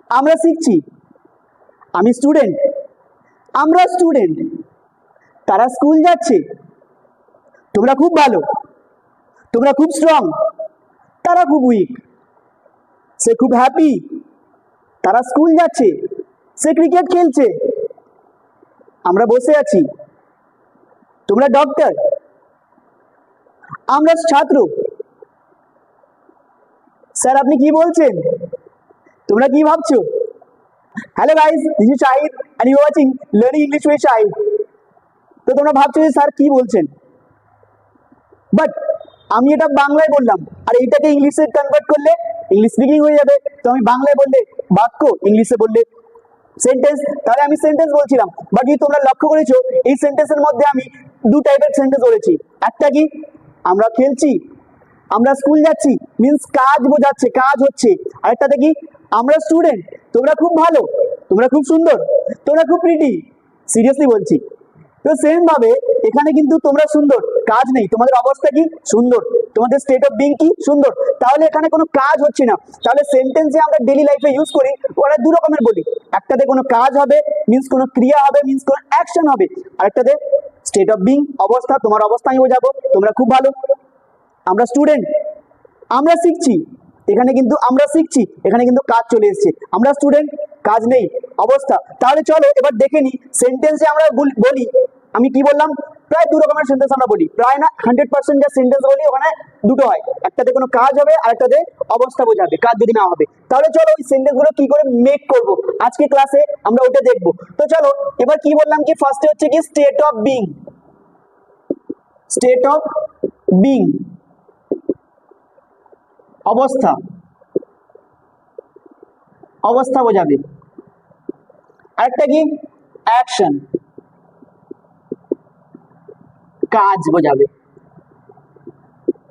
আমরা শিখছি, আমি স্টুডেন্ট, আমরা স্টুডেন্ট, তারা স্কুল যাচ্ছে, তোমরা খুব ভালো, তোমরা খুব স্ট্রং, তারা খুব উইক, সে খুব হ্যাপি, তারা স্কুল যাচ্ছে, সে ক্রিকেট খেলছে, আমরা বসে আছি, তোমরা ডক্টর, আমরা ছাত্র। স্যার আপনি কি বলছেন, তোমরা কি ভাবছো? Hello guys, this is Shahid and you are watching learning English with Shahid. তো তোমরা ভাবছো যে স্যার কি বলছেন, বাট আমি এটা বাংলায় বললাম আর এইটাকে ইংলিশে কনভার্ট করলে ইংলিশ স্পিকিং হয়ে যাবে। তো আমি বাংলায় বললে বাক্য, ইংলিশে বললে সেন্টেন্স, তাহলে আমি সেন্টেন্স বলছিলাম। বাট কি তোমরা লক্ষ্য করেছো এই সেন্টেন্সের মধ্যে আমি দু টাইপের সেন্টেন্স বলেছি। একটা কি আমরা খেলছি, আমরা স্কুল যাচ্ছি, মিন্স কাজ বোঝাচ্ছে, কাজ হচ্ছে। আরেকটাতে কি আমরা স্টুডেন্ট, তোমরা খুব ভালো, তোমরা খুব সুন্দর, তোমরা খুব প্রিটি। সিরিয়াসলি বলছি। তো সেম ভাবে এখানে কিন্তু তোমরা সুন্দর, কাজ নেই, তোমাদের অবস্থা কি সুন্দর, তোমাদের স্টেট অফ বিং কি সুন্দর, তাহলে এখানে কোনো কাজ হচ্ছে না। তাহলে সেন্টেন্সে আমরা ডেইলি লাইফে ইউজ করি ওরা দু রকমের বলি। একটাতে কোনো কাজ হবে, মিন্স কোনো ক্রিয়া হবে, মিন্স কোনো অ্যাকশন হবে। আরেকটাতে স্টেট অফ বিং, অবস্থা, তোমার অবস্থা আমি বোঝাবো, তোমরা খুব ভালো, আমরা স্টুডেন্ট, আমরা শিখছি, এখানে কিন্তু আমরা শিখছি, এখানে কিন্তু কাজ চলে এসেছে। আমরা স্টুডেন্ট, কাজ নেই, অবস্থা। তাহলে চলো এবার দেখে নি সেন্টেন্সে আমরা বলি, আমি কি বললাম, প্রায় দু রকমের সেন্টেন্স আমরা বলি, প্রায় না 100% যে সেন্টেন্স বলি ওখানে দুটো হয়, একটাতে কোনো কাজ হবে আর একটাতে অবস্থা বোঝাবে, কাজ যদি না হবে। তাহলে চলো ওই সেন্টেন্স গুলো কি করে মেক করব আজকে ক্লাসে আমরা ওটা দেখবো। তো চলো এবার কি বললাম কি ফার্স্টে হচ্ছে কি state of being, state of being অবস্থা, অবস্থা বোঝাবে। আরেকটা কি অ্যাকশন, কাজ বোঝাবে।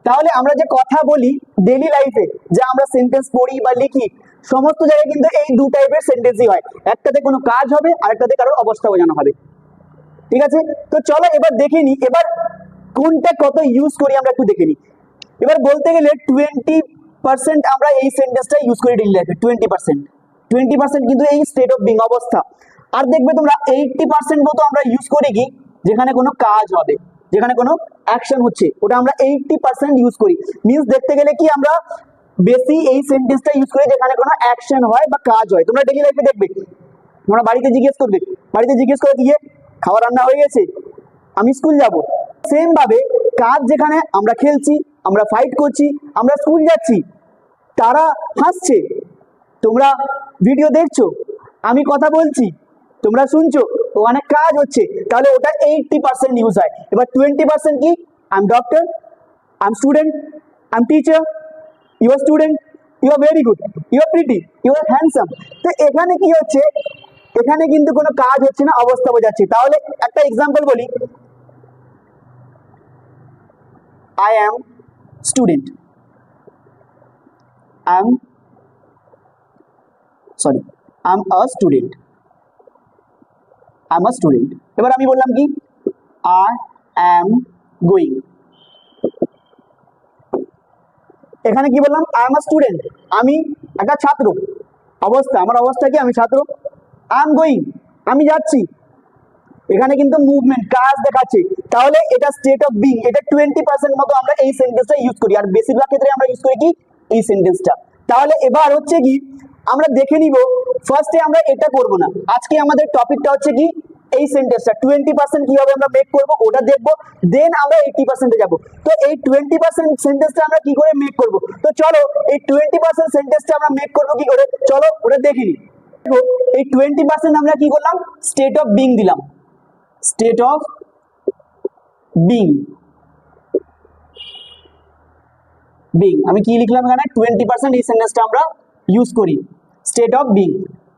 তাহলে আমরা যে কথা বলি ডেইলি লাইফে, যে আমরা সেন্টেন্স পড়ি বা লিখি, সমস্ত জায়গায় কিন্তু এই দু টাইপের সেন্টেন্সই হয়, একটাতে কোনো কাজ হবে আর একটাতে কারোর অবস্থা বোঝানো হবে। ঠিক আছে, তো চলো এবার দেখে নি এবার কোনটা কত ইউজ করি আমরা একটু দেখে নি। এবার বলতে গেলে 20% আমরা এই সেন্টেন্সটা ইউজ করি ডেইলি লাইফে, 20% কিন্তু এই স্টেট অফ বিং অবস্থা। আর দেখবে তোমরা 80% মতো আমরা ইউজ করি কি যেখানে কোনো কাজ হবে, যেখানে কোনো অ্যাকশন হচ্ছে, ওটা আমরা 80% ইউজ করি। মিন্স দেখতে গেলে কি আমরা বেশি এই সেন্টেন্সটা ইউজ করি যেখানে কোনো অ্যাকশন হয় বা কাজ হয়। তোমরা ডেইলি লাইফে দেখবে, তোমরা বাড়িতে জিজ্ঞেস করবে, বাড়িতে জিজ্ঞেস করে দিয়ে খাওয়া রান্না হয়ে গেছে, আমি স্কুল যাব। সেম ভাবে কাজ যেখানে আমরা খেলছি, আমরা ফাইট করছি, আমরা স্কুল যাচ্ছি, তারা হাসছে, তোমরা ভিডিও দেখছো, আমি কথা বলছি, তোমরা শুনছো, ওখানে কাজ হচ্ছে, তাহলে ওটা 80% ইউজ হয়। এবার 20% কি I am doctor, I am student, I am teacher, you are student, you are very good, you are pretty, you are handsome. তো এখানে কি হচ্ছে, এখানে কিন্তু কোনো কাজ হচ্ছে না, অবস্থা বোঝাচ্ছে। তাহলে একটা এক্সাম্পল বলি, I am student, I'm a student, I'm a student। এবার আমি বললাম কি I am going, এখানে কি বললাম I am a student, আমি একটা ছাত্র, অবস্থা, আমার অবস্থা কি আমি ছাত্র, I am going, আমি যাচ্ছি, এখানে কিন্তু মুভমেন্ট, কাজ দেখাচ্ছে। তাহলে এটা স্টেট অফ বিং, এটা 20% মতো আমরা এই সেন্টেন্সটা ইউজ করি, আর বেশিরভাগ ক্ষেত্রে আমরা ইউজ করি কি এই সেন্টেন্সটা। তাহলে এবার হচ্ছে কি আমরা দেখে নিব, ফার্স্টে আমরা এটা করব না, আজকে আমাদের টপিকটা হচ্ছে কি এই সেন্টেন্সটা 20% কিভাবে আমরা মেক করব ওটা দেখবো, দেন আমরা 80% যাব। তো এই 20% সেন্টেন্সটা আমরা কি করে মেক করব, তো চলো এই 20% সেন্টেন্সটা আমরা মেক করব কি করে, চলো ওটা দেখে নিই। এই 20% আমরা কি করলাম, স্টেট অফ বিং দিলাম, স্টেট অফ বিং, বিং আমি কি লিখলাম এখানে 20% এই সেন্টেন্সটা আমরা ইউজ করি, স্টেট অফ বিং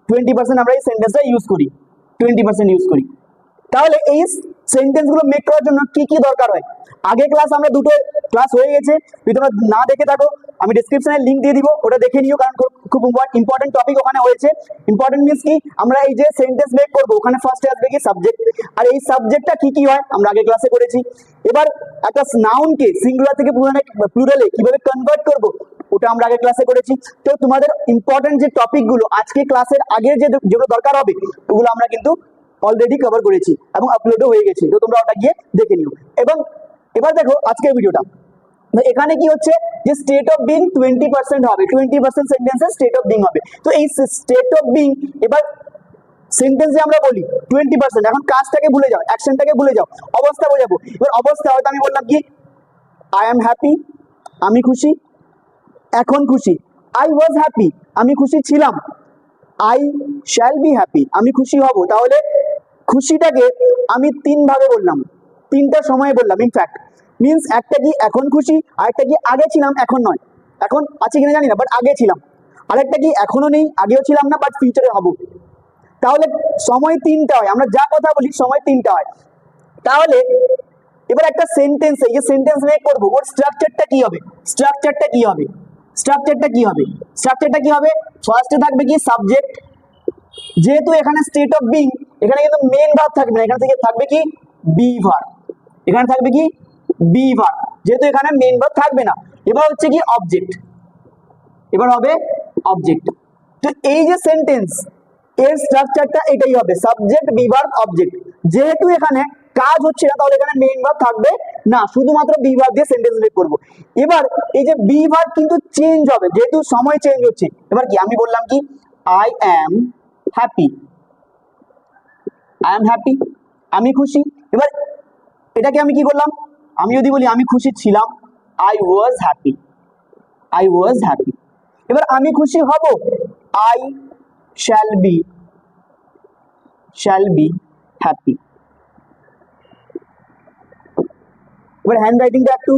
20% আমরা এই সেন্টেন্সটা ইউজ করি, 20% ইউজ করি। তাহলে এই সেন্টেন্সগুলো মেক করার জন্য কি কি দরকার হয়, আগে ক্লাস আমরা দুটো ক্লাস হয়ে গেছে, যদি তোমরা না দেখে থাকো আমি ডেসক্রিপশনে লিংক দিয়ে দিব, ওটা দেখে নিও, কারণ খুব ইম্পর্টেন্ট টপিক ওখানে হয়েছে। ইম্পর্টেন্ট মিন্স কি আমরা এই যে সেন্টেন্স মেক করব ওখানে ফার্স্টে আসবে কি সাবজেক্ট, আর এই সাবজেক্টটা কি কি হয় আমরা আগে ক্লাসে করেছি। এবার একটা নাউনকে সিঙ্গুলার থেকে প্লুরালে কিভাবে কনভার্ট করব ওটা আমরা আগের ক্লাসে করেছি। তো তোমাদের ইম্পর্টেন্ট যে টপিকগুলো আজকে ক্লাসের আগে যেগুলো দরকার হবে ওগুলো আমরা কিন্তু অলরেডি কভার করেছি এবং আপলোডও হয়ে গেছে, তো তোমরা ওটা গিয়ে দেখে নিও। এবং এবার দেখো আজকের ভিডিওটা, এখানে কি হচ্ছে যে স্টেট অফ বিং 20% হবে, 20% সেন্টেন্সে স্টেট অফ বিং হবে। তো এই স্টেট অফ বিং এবার সেন্টেন্সে আমরা বলি 20%, এখন কাজটাকে ভুলে যাও, অ্যাকশনটাকে ভুলে যাও, অবস্থা বোঝাবো। এবার অবস্থা হয়তো আমি বললাম কি আই এম হ্যাপি, আমি খুশি, এখন খুশি। আই ওয়াজ হ্যাপি, আমি খুশি ছিলাম। আই শ্যাল বি হ্যাপি, আমি খুশি হব। তাহলে খুশিটাকে আমি 3 ভাগে বললাম, 3টা সময়ে বললাম। ইনফ্যাক্ট মিন্স একটা কি এখন খুশি, আরেকটা কি আগে ছিলাম এখন নয়, এখন আছে কিনা জানি না বাট আগে ছিলাম, আরেকটা কি এখনো নেই আগেও ছিলাম না বাট ফিউচারে হব। তাহলে সময় 3টা হয়, আমরা যা কথা বলি সময় 3টা হয়। তাহলে এবার একটা সেন্টেন্স, এই যে সেন্টেন্স মেক করবো ওর স্ট্রাকচারটা কি হবে, স্ট্রাকচারটা কি হবে, স্ট্রাকচারটা কি হবে, স্ট্রাকচারটা কি হবে? ফার্স্টে থাকবে কি সাবজেক্ট, যেহেতু এখানে স্টেট অফ বিং, এখানে কিন্তু মেন ভার্ব থাকবে না, এখানে থেকে থাকবে কি বি ভার্ব, এখানে থাকবে কি বি ভার্ব, যেহেতু এখানে মেন ভার্ব থাকবে না। এবার হচ্ছে কি অবজেক্ট, এবার হবে অবজেক্ট। তো এই যে সেন্টেন্স এর স্ট্রাকচারটা এটাই হবে, সাবজেক্ট বি ভার্ব অবজেক্ট। যেহেতু এখানে কাজ হচ্ছে না তাহলে এখানে মেইন ভার্ব থাকবে না, শুধুমাত্র বি ভার্ব দিয়ে সেন্টেন্স মেক করব। এবার এই যে বি ভার্ব কিন্তু চেঞ্জ হবে, যেহেতু সময় চেঞ্জ হচ্ছে। এবার কি আমি বললাম কি I am happy, I am happy, আমি খুশি। এবার এটাকে আমি কি করলাম, আমি যদি বলি আমি খুশি ছিলাম, I was happy, I was happy. এবার আমি খুশি হব, আই শ্যাল বি হ্যাপি। এবার হ্যান্ড রাইটিংটা একটু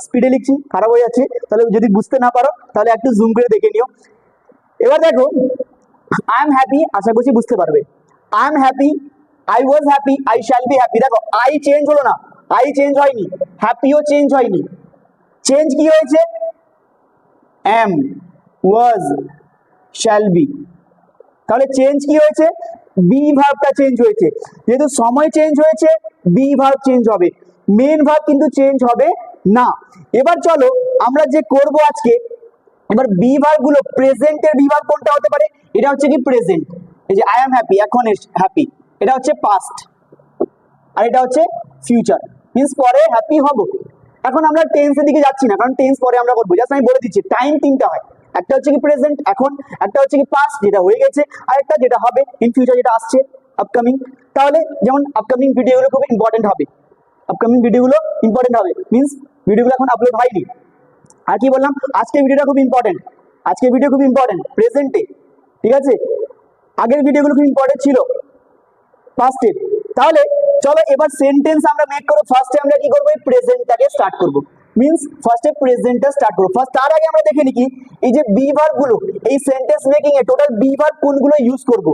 স্পিডে লিখছি, খারাপ হয়ে যাচ্ছে, তাহলে যদি বুঝতে না পারো তাহলে একটু জুম করে দেখে নিও। এবার দেখো আই এম হ্যাপি, আশা করছি বুঝতে পারবে। I am happy, I was happy, I shall be happy. দেখো আই চেঞ্জ হলো না, আই চেঞ্জ হয়নি, হ্যাপিও চেঞ্জ হয়নি, চেঞ্জ কি হয়েছে এম, ওয়াজ, শ্যাল বি। তাহলে চেঞ্জ কি হয়েছে, বি ভার্বটা চেঞ্জ হয়েছে। যেহেতু সময় চেঞ্জ হয়েছে বি ভার্ব চেঞ্জ হবে, মেন ভার্ব কিন্তু চেঞ্জ হবে না। এবার চলো আমরা যে করব আজকে, এবার বি ভার্ব গুলো, প্রেজেন্টের বি ভার্ব কোনটা হতে পারে, এটা হচ্ছে কি প্রেজেন্ট, এই যে আই এম হ্যাপি এখন হ্যাপি, এটা হচ্ছে পাস্ট, আর এটা হচ্ছে ফিউচার, মিন্স পরে হ্যাপি হব। এখন আমরা টেন্সের দিকে যাচ্ছি না, কারণ টেন্স পরে আমরা করবো, জাস্ট আমি বলে দিচ্ছি টাইম 3টা হয়, একটা হচ্ছে কি প্রেজেন্ট এখন, একটা হচ্ছে কি পাস্ট যেটা হয়ে গেছে, আর একটা যেটা হবে ইন ফিউচার যেটা আসছে আপকামিং। তাহলে যেমন আপকামিং ভিডিওগুলো খুব ইম্পর্টেন্ট হবে, আপকামিং ভিডিওগুলো ইম্পর্টেন্ট হবে, মিন্স ভিডিওগুলো এখন আপলোড হয়নি। আর কি বললাম, আজকের ভিডিওটা খুব ইম্পর্টেন্ট, আজকের ভিডিও খুব ইম্পর্টেন্ট প্রেজেন্টে, ঠিক আছে, আগের ভিডিওগুলো খুব ইম্পর্টেন্ট ছিল পাস্টে। তাহলে চলো এবার সেন্টেন্স আমরা মেক করব। ফার্স্টে আমরা কি করব, এই প্রেজেন্টটাকে স্টার্ট করব, মিন্স ফার্স্টে প্রেজেন্টটা স্টার্ট করব। ফার্স্ট তার আগে আমরা দেখে নিই এই যে বি ভার্ব গুলো, এই sentence making A total be verb কোনগুলো ইউজ করব।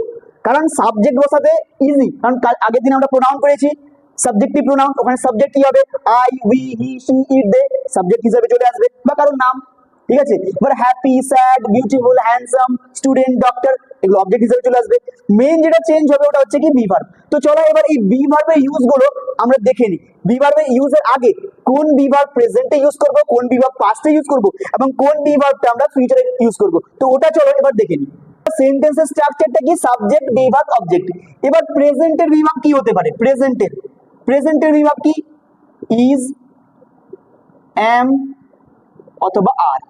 কারণ সাবজেক্ট বসাতে ইজি, কারণ আগের দিন আমরা প্রোনাউন করেছি সাবজেক্টিভ প্রোনাউন, ওখানে সাবজেক্ট কি হবে I, we, he, she, it, they, subject হিসেবে চলে আসবে, বা কারোর নাম, ঠিক আছে। এবার happy, sad, beautiful, handsome, student, doctor, এগুলো অবজেক্ট হিসেবে চলে আসবে। মেইন যেটা চেঞ্জ হবে ওটা হচ্ছে কি বি ভার্ব। তো চলো এবার এই বি ভার্বের ইউজ গুলো আমরা দেখে নিই। বি ভার্বের ইউজের আগে কোন বি ভার্ব প্রেজেন্টে ইউজ করব, কোন বি ভার্ব পাস্টে ইউজ করব, এবং কোন বি ভার্বটা আমরা ফিউচারে ইউজ করব, তো ওটা চলো এবার দেখে নিই। সেন্টেন্সের স্ট্রাকচারটা কি সাবজেক্ট বি ভার্ব অবজেক্ট। এবার প্রেজেন্টের বি ভার্ব কি হতে পারে, প্রেজেন্টের বি ভার্ব কি ইজ, এম অথবা আর,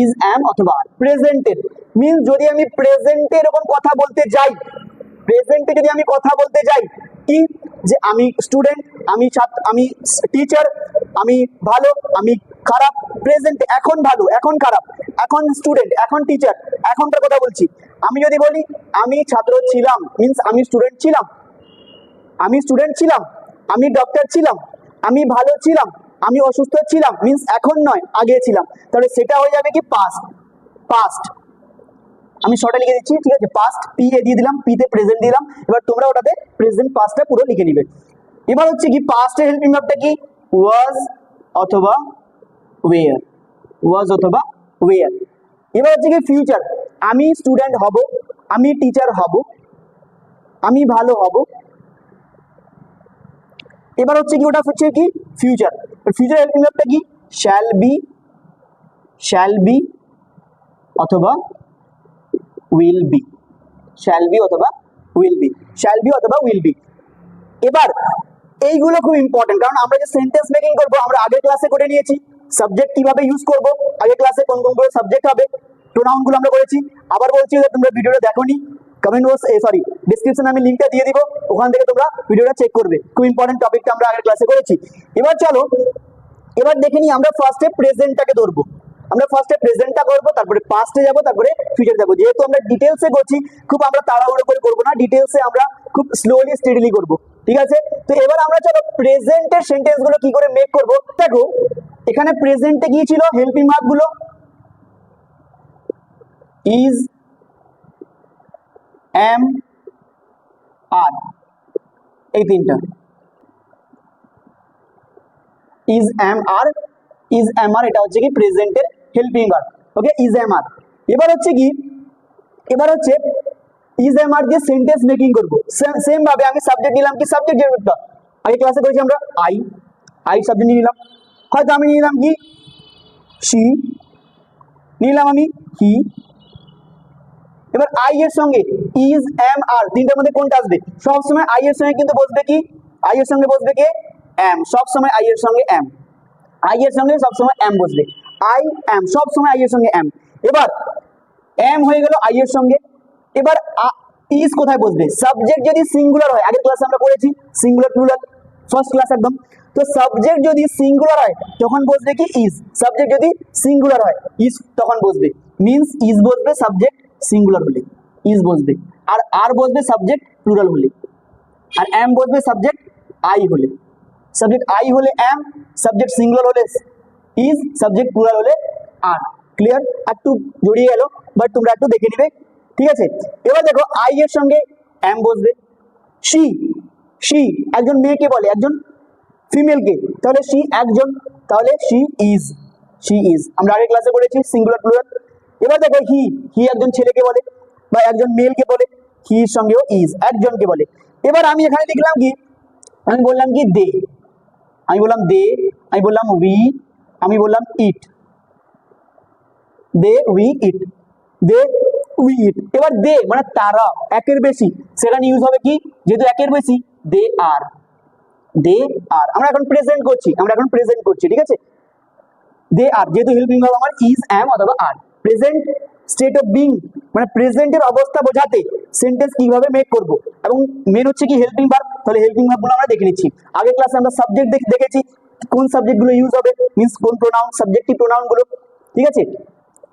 ইজ, এম অথবা আর। প্রেজেন্টের মিন্স যদি আমি প্রেজেন্টে এরকম কথা বলতে যাই, প্রেজেন্টে যদি আমি কথা বলতে যাই কি যে আমি স্টুডেন্ট, আমি ছাত্র, আমি টিচার, আমি ভালো, আমি খারাপ, প্রেজেন্টে এখন ভালো এখন খারাপ, এখন স্টুডেন্ট এখন টিচার, এখনকার কথা বলছি। আমি যদি বলি আমি ছাত্র ছিলাম, মিন্স আমি স্টুডেন্ট ছিলাম, আমি স্টুডেন্ট ছিলাম, আমি ডক্টর ছিলাম, আমি ভালো ছিলাম, আমি অসুস্থ ছিলাম, মিন্স এখন নয় আগে ছিলাম, তাহলে সেটা হয়ে যাবে কি পাস্ট। পাস্ট আমি শর্টে লিখে দিচ্ছি, ঠিক আছে, পাস্ট পি এ দিয়ে দিলাম, পি তে প্রেজেন্ট দিলাম। এবার তোমরা ওটাতে প্রেজেন্ট পাস্টটা পুরো লিখে নিবে। এবার হচ্ছে কি পাস্টের হেল্পিং ভার্বটা কি ওয়াজ অথবা ওয়্যার, ওয়াজ অথবা ওয়্যার। এবার হচ্ছে কি ফিউচার, আমি স্টুডেন্ট হব, আমি টিচার হব, আমি ভালো হব। এবার হচ্ছে কি ওটা হচ্ছে কি ফিউচার, ফিউচার হেল্পিং ভার্বটা কি শ্যাল বি শ্যাল বি অথবা উইল বি, শ্যাল বি অথবা উইল বি, শ্যাল বি অথবা উইল বি। এবার এইগুলো খুব ইম্পর্টেন্ট, কারণ আমরা যে সেন্টেন্স মেকিং করবো আমরা আগের ক্লাসে করে নিয়েছি। সাবজেক্ট কিভাবে ইউজ করব আগের ক্লাসে কোন কোন সাবজেক্ট হবে, প্রোনাউন গুলো আমরা করেছি। আবার বলছি যে তোমরা ভিডিওটা দেখোনি, কমেন্ট বক্স সরি ডেসক্রিপশনে আমি লিংকটা দিয়ে দিব, ওখান থেকে তোমরা ভিডিওটা চেক করবে। খুব ইম্পর্টেন্ট টপিকটা আমরা আগের ক্লাসে করেছি। এবার চলো এবার দেখে নিই, আমরা ফার্স্টে প্রেজেন্টটাকে ধরবো। আমরা ফার্স্টে প্রেজেন্টটা করবো, তারপরে পাস্টে যাবো, তারপরে ফিউচার যাবো। যেহেতু আমরা ডিটেলসে করছি, খুব আমরা তাড়াহুড়ো করে করবো না, ডিটেলসে আমরা খুব স্লোলি স্টেডিলি করবো, ঠিক আছে? তো এবার আমরা চলো প্রেজেন্টের সেন্টেন্স গুলো কি করে মেক করবো। দেখো এখানে প্রেজেন্টে কি ছিল, হেল্পিং ভার্ব গুলো ইজ, এম, আর, এই তিনটা is, am, are, is, am, are, এটা হচ্ছে কি প্রেজেন্টের helping verb. Okay, is, am, are. এবার হচ্ছে কি, এবার হচ্ছে ইজ, এম, আর দিয়ে সেন্টেন্স মেকিং করব। সেম ভাবে আমি সাবজেক্ট নিলাম, কি সাবজেক্ট যেটা আগে ক্লাসে করেছি আমরা, আই সাবজেক্ট নিয়ে নিলাম। হয়তো আমি নিলাম কি শি, নিলাম আমি হি। এবার আই এর সঙ্গে ইজ, এম, আর তিনটার মধ্যে কোনটা আসবে? সবসময় আই এর সঙ্গে কিন্তু বসবে কি, আই এর সঙ্গে বসবে কে, এম। সবসময় আই এর সঙ্গে এম, আই এর সঙ্গে সবসময় এম বসবে। আই, এম, সবসময় আই এর সঙ্গে এম। এবার এম হয়ে গেল আই এর সঙ্গে। এবার ইজ কোথায় বসবে? সাবজেক্ট যদি সিঙ্গুলার হয়, আগের ক্লাসে আমরা করেছি সিঙ্গুলার প্লুরাল, ফার্স্ট ক্লাস একদম। তো সাবজেক্ট যদি সিঙ্গুলার হয় তখন বসবে কি ইজ, সাবজেক্ট যদি সিঙ্গুলার হয় ইজ তখন বসবে। মিন্স ইজ বসবে সাবজেক্ট সিঙ্গুলার হলে, ইজ বসবে। আর বসবে সাবজেক্ট প্লুরাল হলে, আর এম বসবে সাবজেক্ট আই হলে। সাবজেক্ট আই হলে এম, সাবজেক্ট সিঙ্গুলার হলে ইজ, সাবজেক্ট প্লুরাল হলে আর। ক্লিয়ার? একটু জড়িয়ে গেল, বাট তোমরা একটু দেখে নিবে, ঠিক আছে? এবার দেখো আই এর সঙ্গে এম বসবে। শি, শি একজন মেয়েকে বলে, একজন ফিমেলকে, তাহলে শি একজন, তাহলে শি ইজ, শি ইজ আমরা আগের ক্লাসে বলেছি সিঙ্গুলার প্লুরাল। এবার দেখো হি, হি একজন ছেলেকে বলে বা একজন মেলকে বলে, হি এর সঙ্গেও ইজ, একজনকে বলে। এবার আমি এখানে লিখলাম কি, আমি বললাম কি দে, আমি বললাম দে, আমি বললাম উই, আমি বললাম ইট, দে we eat, they we eat. এবার দে মানে তারা, একের বেশি, সেখানে ইউজ হবে কি, যেহেতু একের বেশি দে আর, দে আর। আমরা এখন প্রেজেন্ট করছি, আমরা এখন প্রেজেন্ট করছি, ঠিক আছে? দে আর, যেহেতু হেল্পিং ভার্ব আমার ইজ, এম অথবা আর। প্রেজেন্ট স্টেট অফ বিং মানে প্রেজেন্টের অবস্থা বোঝাতে সেন্টেন্স কিভাবে মেক করব, এবং মেন হচ্ছে কি হেল্পিং ভার্ব। তাহলে হেল্পিং ভার্বগুলো আমরা দেখে নিচ্ছি। আগের ক্লাসে আমরা সাবজেক্ট দেখেছি, কোন সাবজেক্টগুলো ইউজ হবে, মিন্স কোন প্রোনাউন, সাবজেক্টিভ প্রোনাউন গুলো, ঠিক আছে?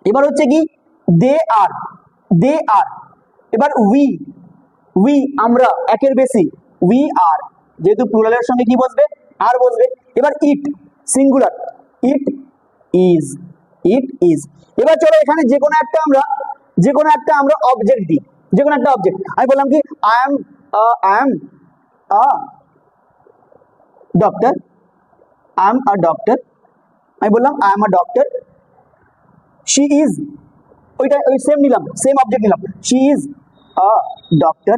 এবার হচ্ছে কি দে আর, দে আর। এবার উই, উই আমরা, একের বেশি উই আর, যেহেতু প্লুরালের সঙ্গে কি বসবে, আর বসবে। এবার it singular, it is, it is. এবার চলো এখানে যে কোনো একটা আমরা অবজেক্ট দিই, যে কোনো একটা অবজেক্ট। আমি বললাম কি I am a doctor, I am a doctor, আমি বললাম I am a doctor. She is, ওইটা ওই সেম নিলাম, সেম অবজেক্ট নিলাম, she is a doctor,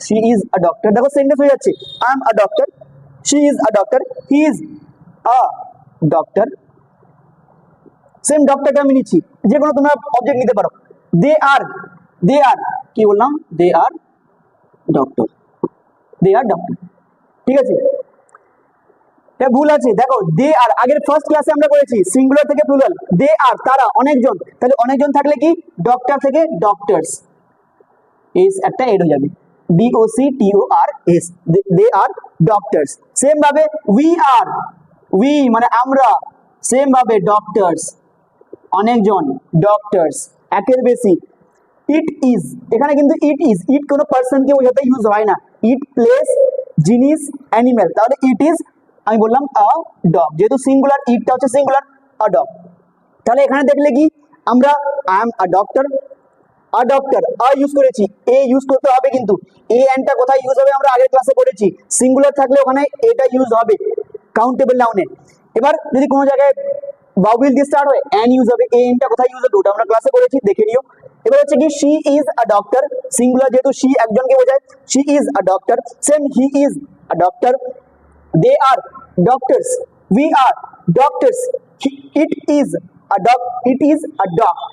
she is a doctor. দেখো সেন্টেন্স হয়ে যাচ্ছে, I am a doctor, she is a doctor, he is a doctor. Same ডক্টরটা আমি নিচ্ছি, যে কোনো তোমরা অবজেক্ট নিতে পারো। দে আর, দে আর কি বললাম, দে আর ডক্টর, দে আর ডক্টর, ঠিক আছে? এটা ভুল আছে, দেখো দে আর আগের ফার্স্ট ক্লাসে আমরা করেছি সিঙ্গুলার থেকে প্লুরাল, দে আর তারা, অনেকজন। তাহলে অনেকজন থাকলে কি ডক্টর থেকে ডক্টরস, এস একটা এড হয়ে যাবে, DOCTORS, দে আর ডক্টরস। সেম ভাবে উই আর, উই মানে আমরা, সেম ভাবে ডক্টরস অনেকজন, ডক্টরস একের বেশি। ইট ইজ, এখানে কিন্তু ইট ইজ, ইট কোনো পার্সনকে বোঝাতে ইউজ হয় না, ইট প্লেস, জিনিস, অ্যানিমেল। তাহলে ইট ইজ আমি বললাম আ ডগ, যেহেতু সিঙ্গুলার, ইটটা হচ্ছে সিঙ্গুলার, আ ডগ। তাহলে এখানে দেখলে কি আমরা I am a doctor, a doctor, a use করেছি, এ ইউজ করতে হবে, কিন্তু এ এন্ডটা কোথায় ইউজ হবে আমরা আগের ক্লাসে পড়েছি, সিঙ্গুলার থাকলে ওখানে এটা ইউজ হবে কাউন্টেবল নাউনে। এবার যদি কোনো জায়গায় ভাওয়েল দিয়ে স্টার্ট হয় এন ইউজ হবে, এ এনটা কোথায় ইউজ হবে ওটা আমরা ক্লাসে পড়েছি, দেখে নিও। এবার হচ্ছে কি she is a doctor, singular যেহেতু শি একজনকে বোঝায়, she is a doctor. Same he is a doctor, they are doctors, we are doctors, it is a dog, it is a dog.